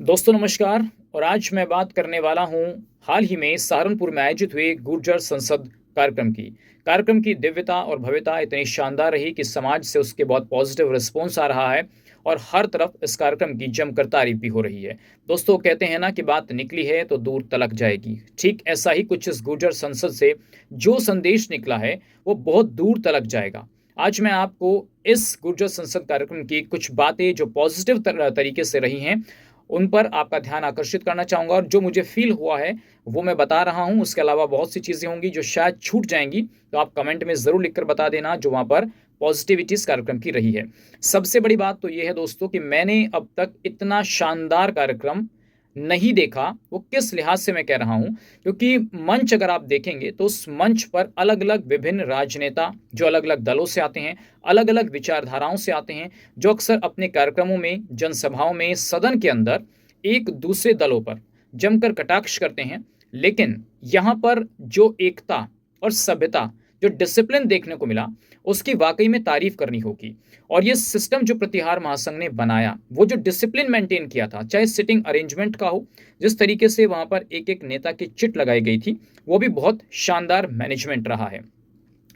दोस्तों नमस्कार। और आज मैं बात करने वाला हूं हाल ही में सहारनपुर में आयोजित हुए गुर्जर संसद कार्यक्रम की दिव्यता और भव्यता इतनी शानदार रही कि समाज से उसके बहुत पॉजिटिव रिस्पॉन्स आ रहा है और हर तरफ इस कार्यक्रम की जमकर तारीफ भी हो रही है। दोस्तों कहते हैं ना कि बात निकली है तो दूर तलक जाएगी। ठीक ऐसा ही कुछ इस गुर्जर संसद से जो संदेश निकला है वो बहुत दूर तलक जाएगा। आज मैं आपको इस गुर्जर संसद कार्यक्रम की कुछ बातें जो पॉजिटिव तरीके से रही हैं उन पर आपका ध्यान आकर्षित करना चाहूँगा और जो मुझे फ़ील हुआ है, वो मैं बता रहा हूँ। उसके अलावा बहुत सी चीज़ें होंगी जो शायद छूट जाएँगी, तो आप कमेंट में ज़रूर लिखकर बता देना जो वहाँ पर पॉज़िटिविटी इस कार्यक्रम की रही है। सबसे बड़ी बात तो ये है दोस्तों कि मैंने अब तक इतना शानदार कार्यक्रम नहीं देखा। वो किस लिहाज से मैं कह रहा हूँ, क्योंकि मंच अगर आप देखेंगे तो उस मंच पर अलग-अलग विभिन्न राजनेता जो अलग-अलग दलों से आते हैं, अलग-अलग विचारधाराओं से आते हैं, जो अक्सर अपने कार्यक्रमों में, जनसभाओं में, सदन के अंदर एक दूसरे दलों पर जमकर कटाक्ष करते हैं। लेकिन यहाँ पर जो एकता और सभ्यता, जो डिसिप्लिन देखने को मिला, उसकी वाकई में तारीफ करनी होगी। और ये सिस्टम जो प्रतिहार महासंघ ने बनाया, वो जो डिसिप्लिन मेंटेन किया था, चाहे सिटिंग अरेंजमेंट का हो, जिस तरीके से वहाँ पर एक-एक नेता की चिट लगाई गई थी, वो भी बहुत शानदार मैनेजमेंट रहा है।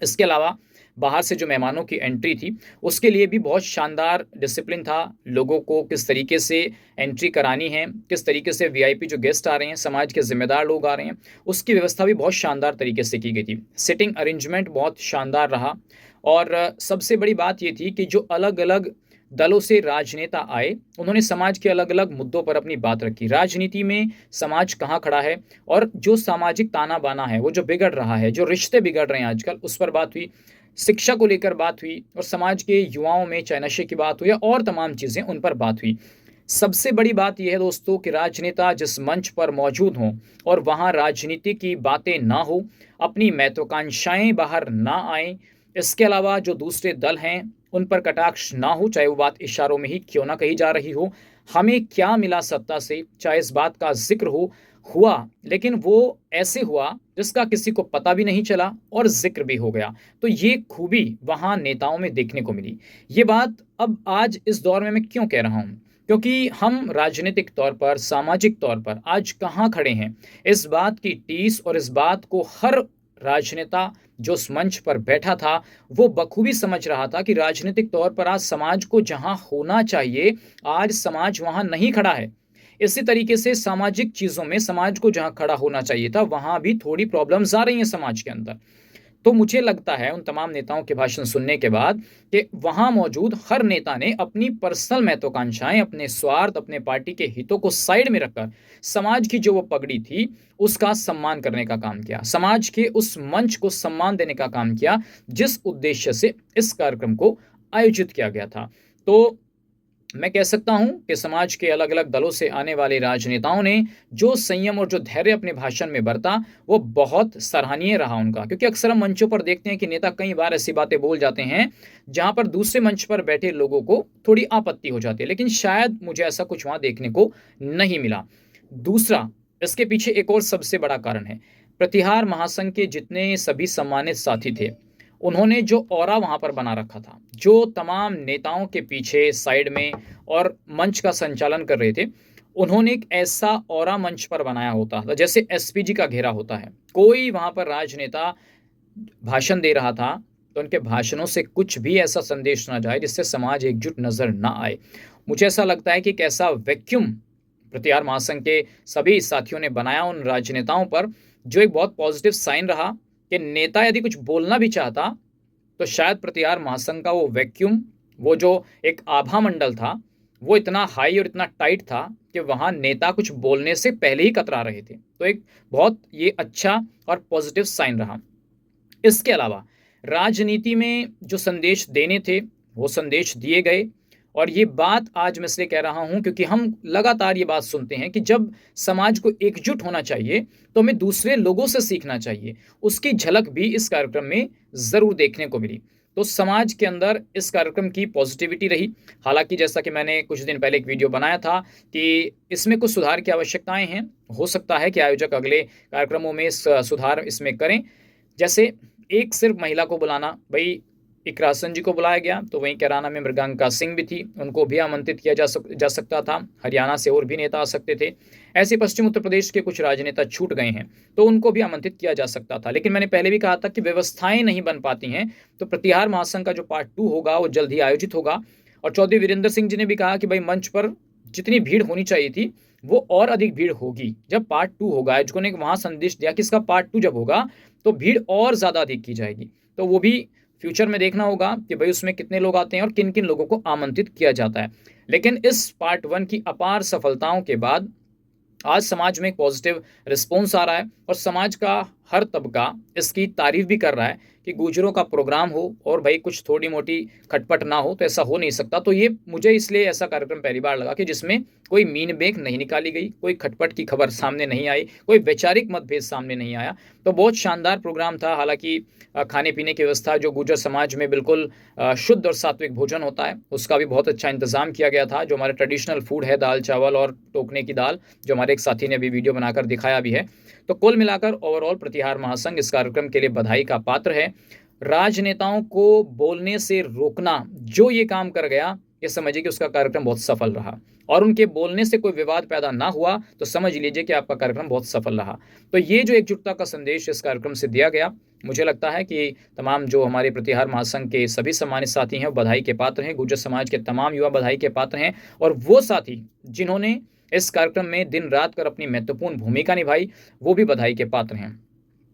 इसके अलावा बाहर से जो मेहमानों की एंट्री थी, उसके लिए भी बहुत शानदार डिसिप्लिन था। लोगों को किस तरीके से एंट्री करानी है, किस तरीके से वीआईपी जो गेस्ट आ रहे हैं, समाज के ज़िम्मेदार लोग आ रहे हैं, उसकी व्यवस्था भी बहुत शानदार तरीके से की गई थी। सिटिंग अरेंजमेंट बहुत शानदार रहा और सबसे बड़ी बात ये थी कि जो अलग-अलग दलों से राजनेता आए, उन्होंने समाज के अलग-अलग मुद्दों पर अपनी बात रखी। राजनीति में समाज कहाँ खड़ा है और जो सामाजिक ताना-बाना है, वो जो बिगड़ रहा है, जो रिश्ते बिगड़ रहे हैं आजकल, उस पर बात हुई। शिक्षा को लेकर बात हुई और समाज के युवाओं में चाहे नशे की बात हुई या और तमाम चीज़ें, उन पर बात हुई। सबसे बड़ी बात यह है दोस्तों कि राजनेता जिस मंच पर मौजूद हों और वहाँ राजनीति की बातें ना हो, अपनी महत्वाकांक्षाएँ बाहर ना आएँ, इसके अलावा जो दूसरे दल हैं, उन पर कटाक्ष ना हो, चाहे वो बात इशारों में ही क्यों ना कही जा रही हो। हमें क्या मिला सत्ता से, चाहे इस बात का ज़िक्र हो, हुआ, लेकिन वो ऐसे हुआ जिसका किसी को पता भी नहीं चला और ज़िक्र भी हो गया। तो ये खूबी वहाँ नेताओं में देखने को मिली। ये बात अब आज इस दौर में मैं क्यों कह रहा हूँ? क्योंकि हम राजनीतिक तौर पर, सामाजिक तौर पर आज कहाँ खड़े हैं? इस बात की टीस और इस बात को हर राजनेता जो उस मंच पर बैठा था, वो बखूबी समझ रहा था कि राजनीतिक तौर पर आज समाज को जहाँ होना चाहिए, आज समाज वहाँ नहीं खड़ा है। इसी तरीके से सामाजिक चीज़ों में समाज को जहाँ खड़ा होना चाहिए था, वहाँ भी थोड़ी प्रॉब्लम्स आ रही हैं समाज के अंदर। तो मुझे लगता है उन तमाम नेताओं के भाषण सुनने के बाद कि वहाँ मौजूद हर नेता ने अपनी पर्सनल महत्वाकांक्षाएँ, अपने स्वार्थ, अपने पार्टी के हितों को साइड में रखकर समाज की जो वो पगड़ी थी, उसका सम्मान करने का काम किया। समाज के उस मंच को सम्मान देने का काम किया, जिस उद्देश्य से इस कार्यक्रम को आयोजित किया गया था। तो मैं कह सकता हूँ कि समाज के अलग-अलग दलों से आने वाले राजनेताओं ने जो संयम और जो धैर्य अपने भाषण में बरता, वो बहुत सराहनीय रहा उनका। क्योंकि अक्सर हम मंचों पर देखते हैं कि नेता कई बार ऐसी बातें बोल जाते हैं, जहाँ पर दूसरे मंच पर बैठे लोगों को थोड़ी आपत्ति हो जाती है। लेकिन शायद मुझे ऐसा कुछ वहाँ देखने को नहीं मिला। दूसरा, इसके पीछे एक और सबसे बड़ा कारण है। प्रतिहार महासंघ के जितने सभी सम्मानित साथी थे, उन्होंने जो ऑरा वहाँ पर बना रखा था, जो तमाम नेताओं के पीछे साइड में और मंच का संचालन कर रहे थे, उन्होंने एक ऐसा ऑरा मंच पर बनाया होता था, जैसे एसपीजी का घेरा होता है। कोई वहाँ पर राजनेता भाषण दे रहा था, तो उनके भाषणों से कुछ भी ऐसा संदेश ना जाए जिससे समाज एकजुट नज़र ना आए। मुझे ऐसा लगता है कि एक ऐसा वैक्यूम प्रतिहार महासंघ के सभी साथियों ने बनाया उन राजनेताओं पर, जो एक बहुत पॉजिटिव साइन रहा कि नेता यदि कुछ बोलना भी चाहता, तो शायद प्रतिहार महासंघ का वो वैक्यूम, वो जो एक आभा मंडल था, वो इतना हाई और इतना टाइट था कि वहाँ नेता कुछ बोलने से पहले ही कतरा रहे थे। तो एक बहुत ये अच्छा और पॉजिटिव साइन रहा। इसके अलावा राजनीति में जो संदेश देने थे, वो संदेश दिए गए। और ये बात आज मैं इसलिए कह रहा हूँ क्योंकि हम लगातार ये बात सुनते हैं कि जब समाज को एकजुट होना चाहिए, तो हमें दूसरे लोगों से सीखना चाहिए। उसकी झलक भी इस कार्यक्रम में ज़रूर देखने को मिली। तो समाज के अंदर इस कार्यक्रम की पॉजिटिविटी रही। हालाँकि जैसा कि मैंने कुछ दिन पहले एक वीडियो बनाया था कि इसमें कुछ सुधार की आवश्यकताएँ हैं। हो सकता है कि आयोजक अगले कार्यक्रमों में सुधार इसमें करें। जैसे एक सिर्फ महिला को बुलाना, भई इकरा हसन जी को बुलाया गया, तो वहीं कैराना में मृगांका सिंह भी थी, उनको भी आमंत्रित किया जा सकता था। हरियाणा से और भी नेता आ सकते थे। ऐसे पश्चिम उत्तर प्रदेश के कुछ राजनेता छूट गए हैं, तो उनको भी आमंत्रित किया जा सकता था। लेकिन मैंने पहले भी कहा था कि व्यवस्थाएं नहीं बन पाती हैं, तो प्रतिहार महासंघ का जो पार्ट 2 होगा वो जल्द ही आयोजित होगा। और चौधरी वीरेंद्र सिंह जी ने भी कहा कि भाई मंच पर जितनी भीड़ होनी चाहिए थी वो और अधिक भीड़ होगी जब पार्ट 2 होगा। आयोजकों ने वहां संदेश दिया कि इसका पार्ट 2 जब होगा तो भीड़ और ज्यादा अधिक की जाएगी। तो वो भी फ्यूचर में देखना होगा कि भाई उसमें कितने लोग आते हैं और किन किन लोगों को आमंत्रित किया जाता है। लेकिन इस पार्ट 1 की अपार सफलताओं के बाद आज समाज में एक पॉजिटिव रिस्पॉन्स आ रहा है और समाज का हर तबका इसकी तारीफ भी कर रहा है कि गुजरों का प्रोग्राम हो और भाई कुछ थोड़ी मोटी खटपट ना हो, तो ऐसा हो नहीं सकता। तो ये मुझे इसलिए ऐसा कार्यक्रम पहली बार लगा कि जिसमें कोई मीन बेक नहीं निकाली गई, कोई खटपट की खबर सामने नहीं आई, कोई वैचारिक मतभेद सामने नहीं आया। तो बहुत शानदार प्रोग्राम था। हालांकि खाने पीने की व्यवस्था जो गुर्जर समाज में बिल्कुल शुद्ध और सात्विक भोजन होता है उसका भी बहुत अच्छा इंतजाम किया गया था। जो हमारे ट्रेडिशनल फूड है, दाल चावल और टोकने की दाल, जो हमारे एक साथी ने अभी वीडियो बनाकर दिखाया भी है। तो कुल मिलाकर ओवरऑल प्रतिहार महासंघ इस कार्यक्रम के लिए बधाई का पात्र है। राजनेताओं को बोलने से रोकना जो ये काम कर गया, ये समझिए कि उसका कार्यक्रम बहुत सफल रहा। और उनके बोलने से कोई विवाद पैदा ना हुआ तो समझ लीजिए कि आपका कार्यक्रम बहुत सफल रहा। तो ये जो एकजुटता का संदेश इस कार्यक्रम से दिया गया, मुझे लगता है कि तमाम जो हमारे प्रतिहार महासंघ के सभी सम्मानित साथी हैं वो बधाई के पात्र हैं। गुर्जर समाज के तमाम युवा बधाई के पात्र हैं। और वो साथी जिन्होंने इस कार्यक्रम में दिन रात कर अपनी महत्वपूर्ण भूमिका निभाई, वो भी बधाई के पात्र हैं।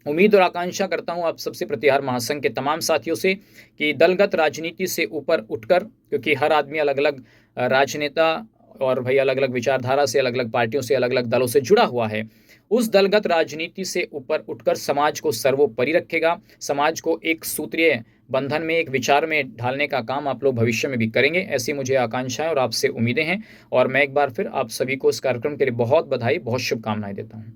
उम्मीद और आकांक्षा करता हूं आप सबसे, प्रतिहार महासंघ के तमाम साथियों से, कि दलगत राजनीति से ऊपर उठकर, क्योंकि हर आदमी अलग अलग राजनेता और भाई अलग अलग विचारधारा से, अलग अलग पार्टियों से, अलग अलग दलों से जुड़ा हुआ है, उस दलगत राजनीति से ऊपर उठकर समाज को सर्वोपरि रखेगा। समाज को एक सूत्रीय बंधन में, एक विचार में ढालने का काम आप लोग भविष्य में भी करेंगे, ऐसी मुझे आकांक्षाएं और आपसे उम्मीदें हैं। और मैं एक बार फिर आप सभी को इस कार्यक्रम के लिए बहुत बधाई, बहुत शुभकामनाएं देता हूं।